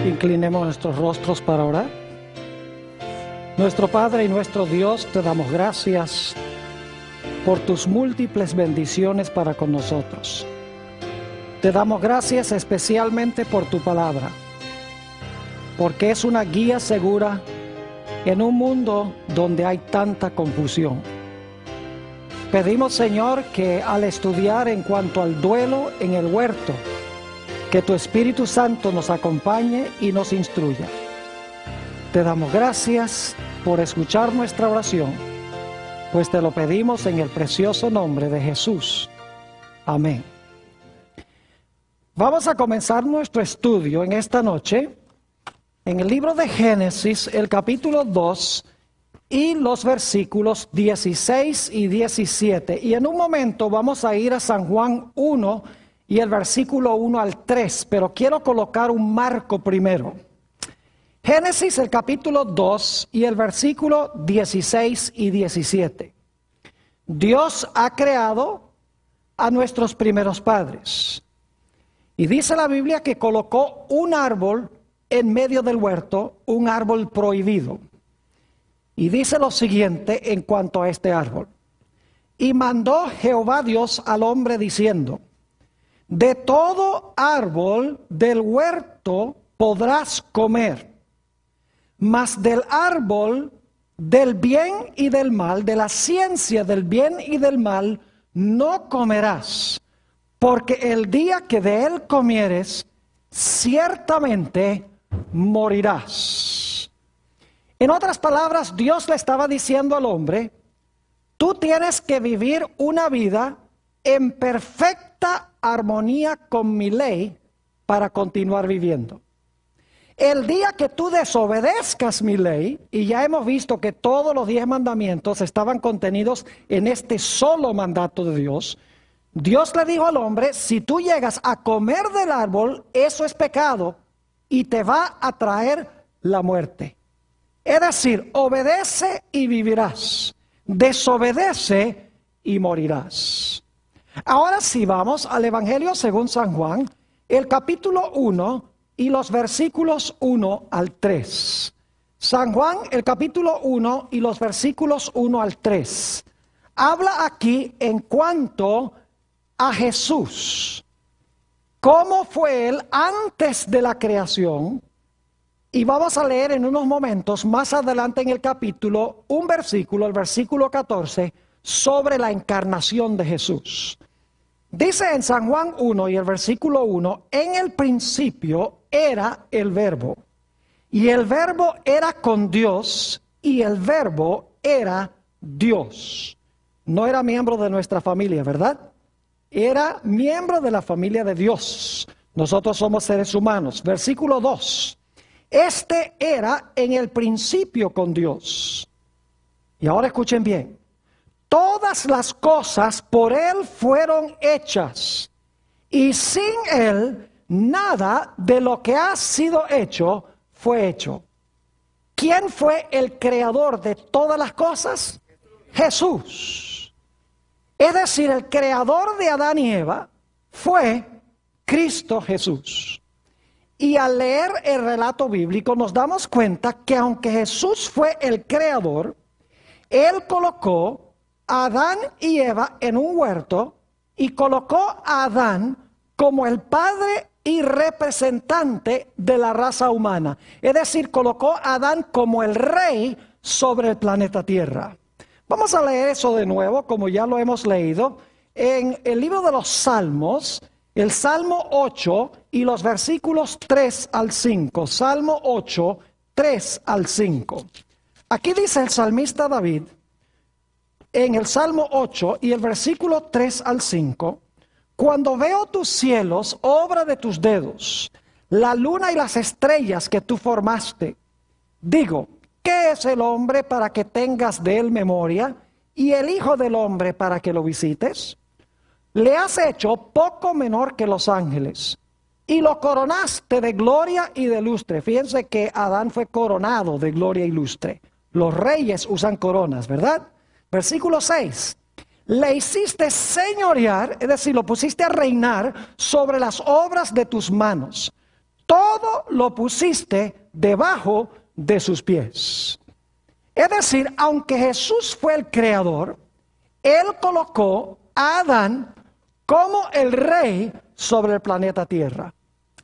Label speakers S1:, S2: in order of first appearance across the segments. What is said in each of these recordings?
S1: Inclinemos nuestros rostros para orar. Nuestro Padre y nuestro Dios, te damos gracias por tus múltiples bendiciones para con nosotros. Te damos gracias especialmente por tu palabra, porque es una guía segura en un mundo donde hay tanta confusión. Pedimos, Señor, que al estudiar en cuanto al duelo en el huerto, que tu Espíritu Santo nos acompañe y nos instruya. Te damos gracias por escuchar nuestra oración, pues te lo pedimos en el precioso nombre de Jesús. Amén. Vamos a comenzar nuestro estudio en esta noche en el libro de Génesis, el capítulo 2 y los versículos 16 y 17. Y en un momento vamos a ir a San Juan 1 y el versículo 1 al 3, pero quiero colocar un marco primero. Génesis, el capítulo 2 y el versículo 16 y 17. Dios ha creado a nuestros primeros padres. Y dice la Biblia que colocó un árbol en medio del huerto, un árbol prohibido. Y dice lo siguiente en cuanto a este árbol. Y mandó Jehová Dios al hombre diciendo: de todo árbol del huerto podrás comer, mas del árbol del bien y del mal, de la ciencia del bien y del mal, no comerás, porque el día que de él comieres, ciertamente morirás. En otras palabras, Dios le estaba diciendo al hombre: tú tienes que vivir una vida en perfecta armonía con mi ley para continuar viviendo. El día que tú desobedezcas mi ley, y ya hemos visto que todos los 10 mandamientos estaban contenidos en este solo mandato de Dios, Dios le dijo al hombre: si tú llegas a comer del árbol, eso es pecado y te va a traer la muerte. Es decir, obedece y vivirás, desobedece y morirás. Ahora sí vamos al Evangelio según San Juan, el capítulo 1 y los versículos 1 al 3. San Juan, el capítulo 1 y los versículos 1 al 3. Habla aquí en cuanto a Jesús, cómo fue él antes de la creación. Y vamos a leer en unos momentos más adelante en el capítulo un versículo, el versículo 14, sobre la encarnación de Jesús. Dice en San Juan 1 y el versículo 1, en el principio era el Verbo, y el Verbo era con Dios, y el Verbo era Dios. No era miembro de nuestra familia, ¿verdad? Era miembro de la familia de Dios. Nosotros somos seres humanos. Versículo 2. Este era en el principio con Dios. Y ahora escuchen bien. Todas las cosas por él fueron hechas, y sin él nada de lo que ha sido hecho fue hecho. ¿Quién fue el creador de todas las cosas? Jesús. Es decir, el creador de Adán y Eva fue Cristo Jesús. Y al leer el relato bíblico nos damos cuenta que aunque Jesús fue el creador, él colocó a Adán y Eva en un huerto y colocó a Adán como el padre y representante de la raza humana. Es decir, colocó a Adán como el rey sobre el planeta Tierra. Vamos a leer eso de nuevo, como ya lo hemos leído, en el libro de los Salmos, el Salmo 8 y los versículos 3 al 5. Salmo 8, 3 al 5. Aquí dice el salmista David, en el Salmo 8 y el versículo 3 al 5, cuando veo tus cielos, obra de tus dedos, la luna y las estrellas que tú formaste, digo, ¿qué es el hombre para que tengas de él memoria, y el hijo del hombre para que lo visites? Le has hecho poco menor que los ángeles, y lo coronaste de gloria y de lustre. Fíjense que Adán fue coronado de gloria y lustre. Los reyes usan coronas, ¿verdad? Versículo 6. Le hiciste señorear, es decir, lo pusiste a reinar sobre las obras de tus manos. todo lo pusiste debajo de sus pies. Es decir, aunque Jesús fue el creador, Él colocó a Adán como el rey sobre el planeta Tierra.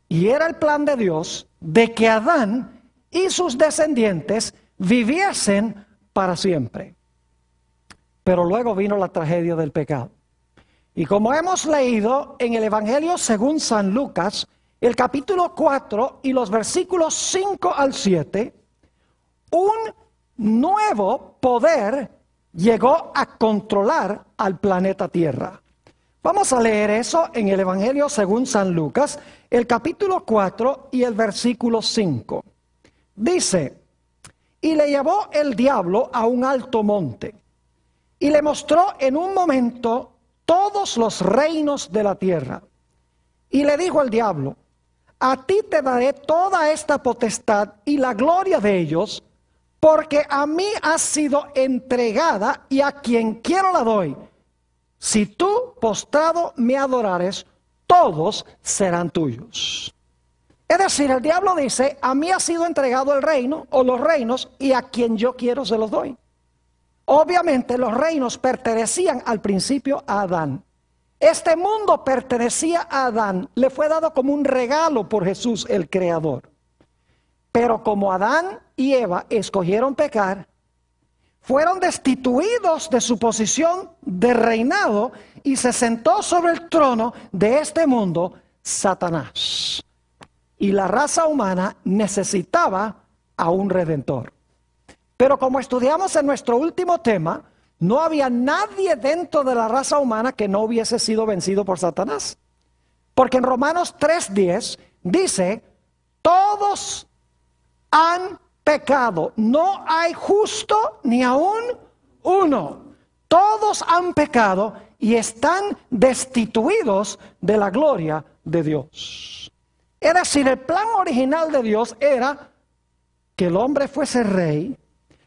S1: Y era el plan de Dios de que Adán y sus descendientes viviesen para siempre. Pero luego vino la tragedia del pecado. Y como hemos leído en el Evangelio según San Lucas, el capítulo 4 y los versículos 5 al 7, un nuevo poder llegó a controlar al planeta Tierra. Vamos a leer eso en el Evangelio según San Lucas, el capítulo 4 y el versículo 5. Dice: y le llevó el diablo a un alto monte, y le mostró en un momento todos los reinos de la tierra. Y le dijo al diablo: a ti te daré toda esta potestad y la gloria de ellos, porque a mí ha sido entregada y a quien quiero la doy. Si tú, postrado, me adorares, todos serán tuyos. Es decir, el diablo dice: a mí ha sido entregado el reino o los reinos, y a quien yo quiero se los doy. Obviamente los reinos pertenecían al principio a Adán. Este mundo pertenecía a Adán, le fue dado como un regalo por Jesús el Creador. Pero como Adán y Eva escogieron pecar, fueron destituidos de su posición de reinado y se sentó sobre el trono de este mundo Satanás. Y la raza humana necesitaba a un redentor. Pero como estudiamos en nuestro último tema, no había nadie dentro de la raza humana que no hubiese sido vencido por Satanás. Porque en Romanos 3:10 dice: todos han pecado, no hay justo ni aún uno. Todos han pecado y están destituidos de la gloria de Dios. Es decir, el plan original de Dios era que el hombre fuese rey,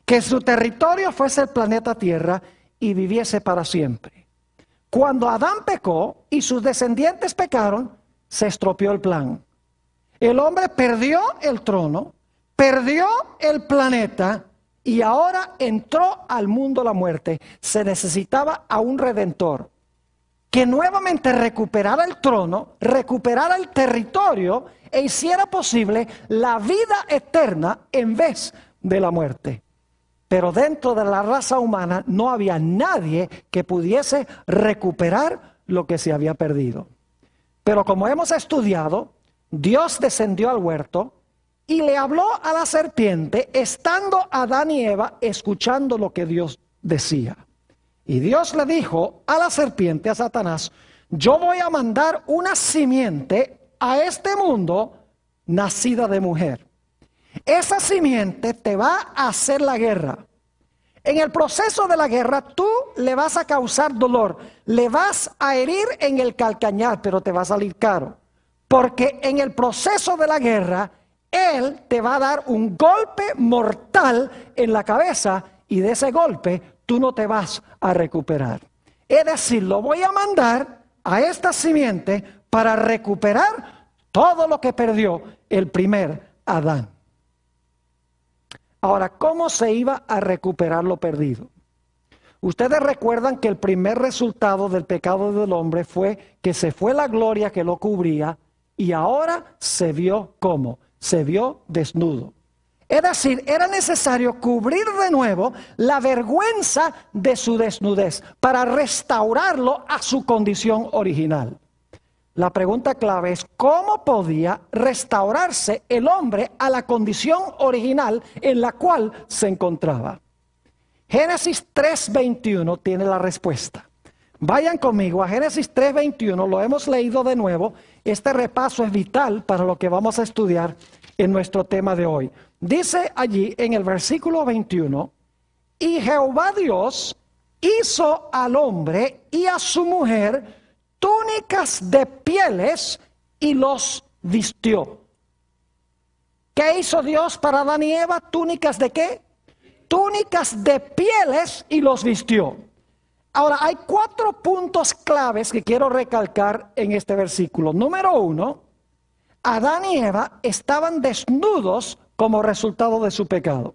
S1: que su territorio fuese el planeta Tierra y viviese para siempre. Cuando Adán pecó y sus descendientes pecaron, se estropeó el plan. El hombre perdió el trono, perdió el planeta y ahora entró al mundo la muerte. Se necesitaba a un redentor que nuevamente recuperara el trono, recuperara el territorio e hiciera posible la vida eterna en vez de la muerte. Pero dentro de la raza humana no había nadie que pudiese recuperar lo que se había perdido. Pero como hemos estudiado, Dios descendió al huerto y le habló a la serpiente, estando Adán y Eva escuchando lo que Dios decía. Y Dios le dijo a la serpiente, a Satanás: yo voy a mandar una simiente a este mundo nacida de mujer. Esa simiente te va a hacer la guerra. En el proceso de la guerra tú le vas a causar dolor, le vas a herir en el calcañar, pero te va a salir caro. Porque en el proceso de la guerra, él te va a dar un golpe mortal en la cabeza y de ese golpe tú no te vas a recuperar. Es decir, lo voy a mandar a esta simiente para recuperar todo lo que perdió el primer Adán. Ahora, ¿cómo se iba a recuperar lo perdido? Ustedes recuerdan que el primer resultado del pecado del hombre fue que se fue la gloria que lo cubría y ahora se vio ¿cómo? Se vio desnudo. Es decir, era necesario cubrir de nuevo la vergüenza de su desnudez para restaurarlo a su condición original. La pregunta clave es: ¿cómo podía restaurarse el hombre a la condición original en la cual se encontraba? Génesis 3:21 tiene la respuesta. Vayan conmigo a Génesis 3:21, lo hemos leído de nuevo. Este repaso es vital para lo que vamos a estudiar en nuestro tema de hoy. Dice allí en el versículo 21, y Jehová Dios hizo al hombre y a su mujer túnicas de pieles y los vistió. ¿Qué hizo Dios para Adán y Eva? ¿Túnicas de qué? Túnicas de pieles y los vistió. Ahora, hay 4 puntos claves que quiero recalcar en este versículo. Número 1, Adán y Eva estaban desnudos como resultado de su pecado.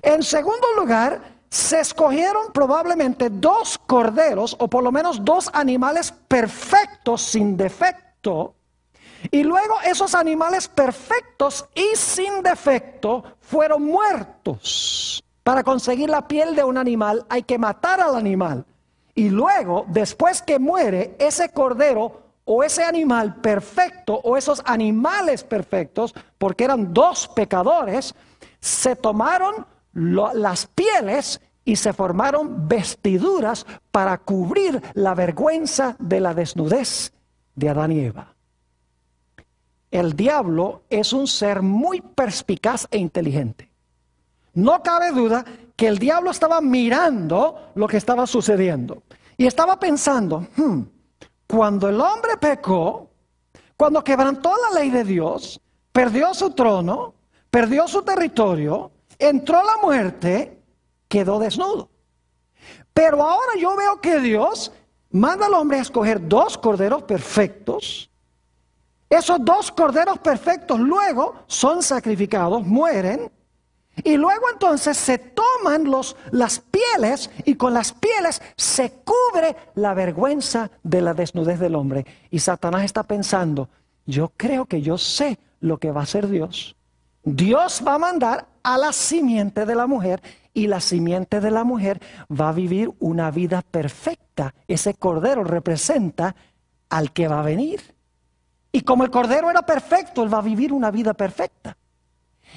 S1: En segundo lugar, se escogieron probablemente 2 corderos, o por lo menos 2 animales perfectos, sin defecto. Y luego esos animales perfectos y sin defecto fueron muertos. Para conseguir la piel de un animal hay que matar al animal. Y luego, después que muere ese cordero o ese animal perfecto o esos animales perfectos, porque eran 2 pecadores, se tomaron las pieles y se formaron vestiduras para cubrir la vergüenza de la desnudez de Adán y Eva. El diablo es un ser muy perspicaz e inteligente. No cabe duda que el diablo estaba mirando lo que estaba sucediendo y estaba pensando, cuando el hombre pecó, cuando quebrantó la ley de Dios, perdió su trono, perdió su territorio, entró la muerte, quedó desnudo. Pero ahora yo veo que Dios manda al hombre a escoger 2 corderos perfectos. Esos 2 corderos perfectos luego son sacrificados, mueren. Y luego entonces se toman las pieles y con las pieles se cubre la vergüenza de la desnudez del hombre. Y Satanás está pensando, yo creo que yo sé lo que va a hacer Dios. Dios va a mandar a la simiente de la mujer y la simiente de la mujer va a vivir una vida perfecta. Ese cordero representa al que va a venir. Y como el cordero era perfecto, él va a vivir una vida perfecta.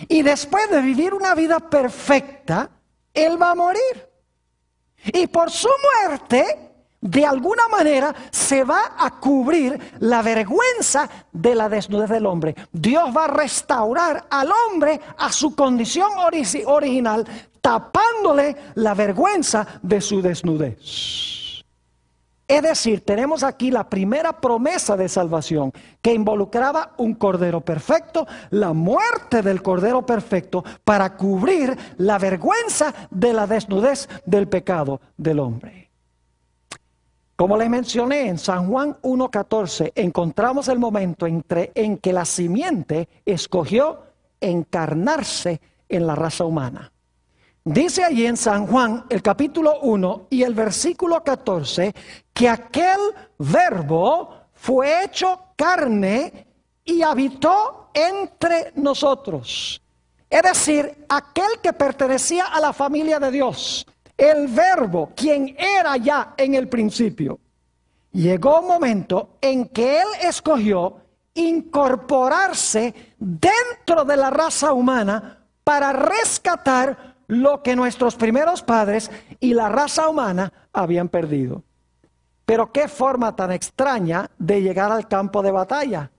S1: Y después de vivir una vida perfecta, él va a morir. Y por su muerte, de alguna manera, se va a cubrir la vergüenza de la desnudez del hombre. Dios va a restaurar al hombre a su condición original, tapándole la vergüenza de su desnudez. Es decir, tenemos aquí la primera promesa de salvación que involucraba un cordero perfecto, la muerte del cordero perfecto para cubrir la vergüenza de la desnudez del pecado del hombre. Como les mencioné en San Juan 1:14, encontramos el momento en que la simiente escogió encarnarse en la raza humana. Dice allí en San Juan, el capítulo 1 y el versículo 14, que aquel verbo fue hecho carne y habitó entre nosotros. Es decir, aquel que pertenecía a la familia de Dios, el verbo, quien era ya en el principio. Llegó un momento en que él escogió incorporarse dentro de la raza humana para rescatar lo que nuestros primeros padres y la raza humana habían perdido. Pero qué forma tan extraña de llegar al campo de batalla.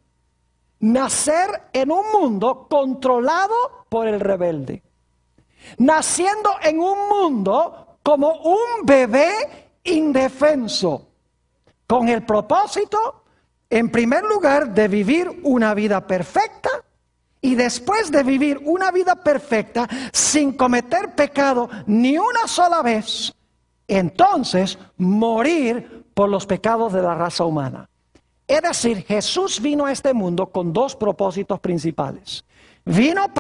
S1: Nacer en un mundo controlado por el rebelde. Naciendo en un mundo como un bebé indefenso. Con el propósito, en primer lugar, de vivir una vida perfecta. Y después de vivir una vida perfecta, sin cometer pecado ni una sola vez, entonces morir por los pecados de la raza humana. Es decir, Jesús vino a este mundo con 2 propósitos principales. Vino